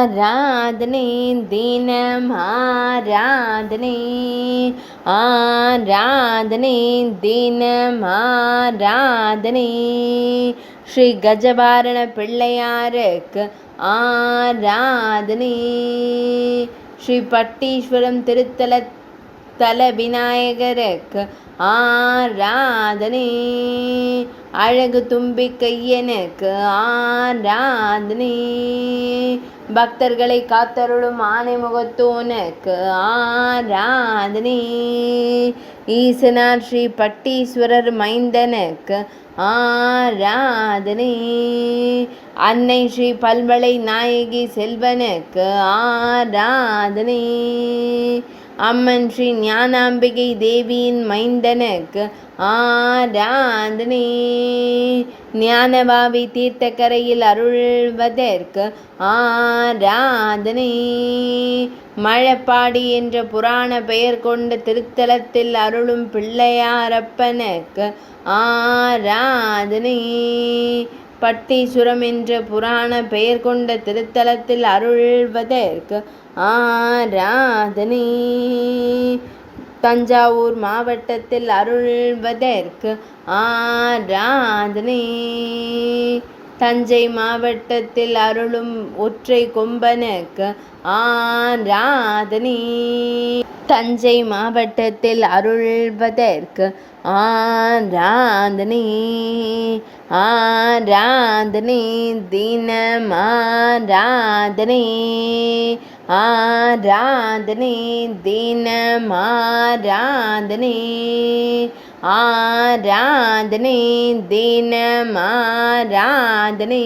ஆராதனை தினம் ஆராதனை ஆராதனை தினம் ஆராதனை ஸ்ரீ கஜபாரண பிள்ளையாருக்கு ஆராதனை ஸ்ரீ பட்டீஸ்வரம் திருத்தல விநாயகருக்கு ஆராதனை அழகு தும்பிக்கையனுக்கு ஆராதனை பக்தர்களை காத்தருளும் ஆனைமுகத்தோனுக்கு ஆராதனை ஈசனார் ஸ்ரீ பட்டீஸ்வரர் மைந்தனுக்கு ஆராதனை அன்னை ஸ்ரீ பல்வளை நாயகி செல்வனுக்கு ஆராதனை அம்மன் ஸ்ரீ ஞானாம்பிகை தேவியின் மைந்தனுக்கு ஆராதனை ஞானவாவி தீர்த்தக்கரையில் அருள்வதற்கு ஆராதனை மழப்பாடி என்ற புராண பெயர் கொண்ட திருத்தலத்தில் அருளும் பிள்ளையாரப்பனுக்கு ஆராதனை பட்டீசுரம் என்ற புராண பெயர் கொண்ட திருத்தலத்தில் அருள்வதற்கு ஆராதனை தஞ்சாவூர் மாவட்டத்தில் அருள்வதற்கு ஆராதனை தஞ்சை மாவட்டத்தில் அருளும் ஒற்றை கொம்பனுக்கு ஆராதனை தஞ்சை மாவட்டத்தில் அருள்வதற்கு ஆராதனை ஆராதனை தினம் ஆராதனை ஆராதனை தினம் ஆராதனை ஆராதனை தினம் ஆராதனை